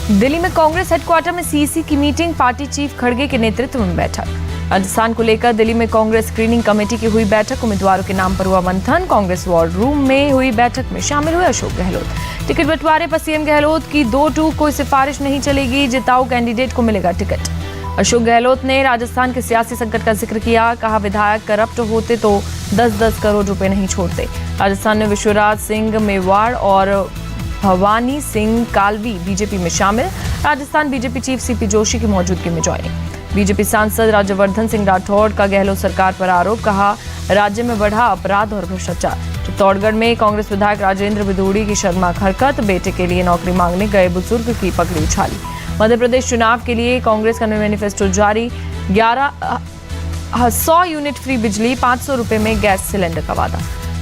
दिल्ली में कांग्रेस हेडक्वार्टर में सीसी की मीटिंग, पार्टी चीफ खड़गे के नेतृत्व में बैठक। राजस्थान को लेकर दिल्ली में कांग्रेस स्क्रीनिंग कमेटी की हुई बैठक, उम्मीदवारों के नाम पर हुआ मंथन। कांग्रेस वॉर रूम में हुई बैठक में शामिल हुए अशोक गहलोत। टिकट बंटवारे पर सीएम गहलोत की 2-2 कोई सिफारिश नहीं चलेगी, जिताऊ कैंडिडेट को मिलेगा टिकट। अशोक गहलोत ने राजस्थान के सियासी संकट का जिक्र किया, कहा विधायक करप्ट होते तो 10-10 करोड़ रुपए नहीं छोड़ते। राजस्थान में विश्वराज सिंह मेवाड़ और भवानी सिंह कालवी बीजेपी में शामिल। Rajasthan BJP chief CP Joshi की मौजूदगी में ज्वाइनिंग। बीजेपी सांसद राज्यवर्धन सिंह राठौड़ का गहलोत सरकार पर आरोप, कहा राज्य में बढ़ा अपराध और भ्रष्टाचार। चित्तौड़गढ़ में कांग्रेस विधायक राजेंद्र बिधूड़ी की शर्मनाक हरकत, बेटे के लिए नौकरी मांगने गए बुजुर्ग की पकड़ी उछाली। मध्य प्रदेश चुनाव के लिए कांग्रेस का मैनिफेस्टो जारी, 100 यूनिट फ्री बिजली, 500 रुपए में गैस सिलेंडर का वादा।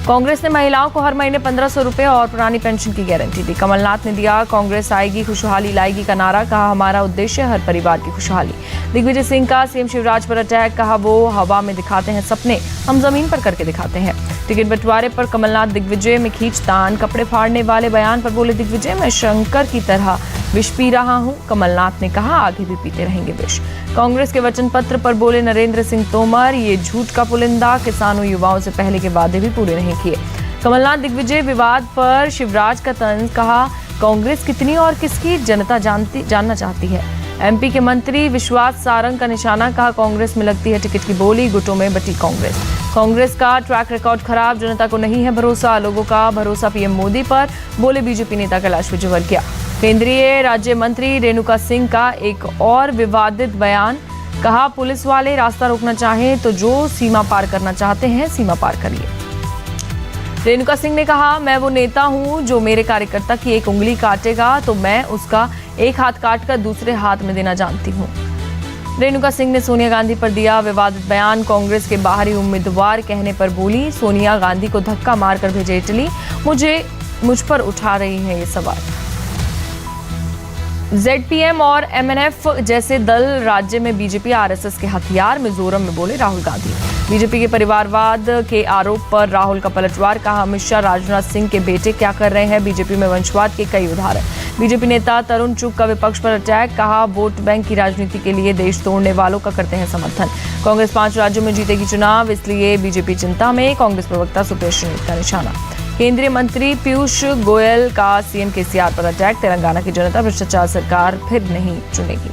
कांग्रेस ने महिलाओं को हर महीने 1500 रुपए और पुरानी पेंशन की गारंटी दी। कमलनाथ ने दिया कांग्रेस आएगी खुशहाली लाएगी का नारा, कहा हमारा उद्देश्य हर परिवार की खुशहाली। दिग्विजय सिंह का सीएम शिवराज पर अटैक, कहा वो हवा में दिखाते हैं सपने, हम जमीन पर करके दिखाते हैं। टिकट बंटवारे पर कमलनाथ दिग्विजय में खींचतान, कपड़े फाड़ने वाले बयान पर बोले दिग्विजय, मैं शंकर की तरह विष पी रहा हूं। कमलनाथ ने कहा आगे भी पीते रहेंगे विष। कांग्रेस के वचन पत्र पर बोले नरेंद्र सिंह तोमर, ये झूठ का पुलिंदा, किसानों युवाओं से पहले के वादे भी पूरे नहीं किए। कमलनाथ दिग्विजय विवाद पर शिवराज का तंज, कहा कांग्रेस कितनी और किसकी जनता जानना चाहती है। एमपी के मंत्री विश्वास सारंग का निशाना, कहा कांग्रेस में लगती है टिकट की बोली, गुटों में बटी कांग्रेस। कांग्रेस का ट्रैक रिकॉर्ड खराब, जनता को नहीं है भरोसा, लोगों का भरोसा पीएम मोदी पर, बोले बीजेपी नेता कैलाश विजयवर्गीय। केंद्रीय राज्य मंत्री रेणुका सिंह का एक और विवादित बयान, कहा पुलिस वाले रास्ता रोकना चाहें तो जो सीमा पार करना चाहते हैं सीमा पार करिए। रेणुका सिंह ने कहा मैं वो नेता हूं जो मेरे कार्यकर्ता की एक उंगली काटेगा तो मैं उसका एक हाथ काटकर दूसरे हाथ में देना जानती हूं। रेणुका सिंह ने सोनिया गांधी पर दिया विवादित बयान, कांग्रेस के बाहरी उम्मीदवार कहने पर बोली सोनिया गांधी को धक्का मारकर भेजे इटली, मुझ पर उठा रही है ये सवाल। जेडपीएम और एमएनएफ जैसे दल राज्य में बीजेपी आरएसएस के हथियार, मिजोरम में बोले राहुल गांधी। बीजेपी के परिवारवाद के आरोप पर राहुल का पलटवार, कहा अमित शाह राजनाथ सिंह के बेटे क्या कर रहे हैं, बीजेपी में वंशवाद के कई उदाहरण। बीजेपी नेता तरुण चुग का विपक्ष पर अटैक, कहा वोट बैंक की राजनीति के लिए देश तोड़ने वालों का करते हैं समर्थन। कांग्रेस 5 राज्यों में जीतेगी चुनाव, इसलिए बीजेपी चिंता में, कांग्रेस प्रवक्ता सुप्रिया श्रीनिवास का निशाना। केंद्रीय मंत्री पीयूष गोयल का सीएम केसीआर पर अटैक, तेलंगाना की जनता भ्रष्टाचार सरकार फिर नहीं चुनेगी।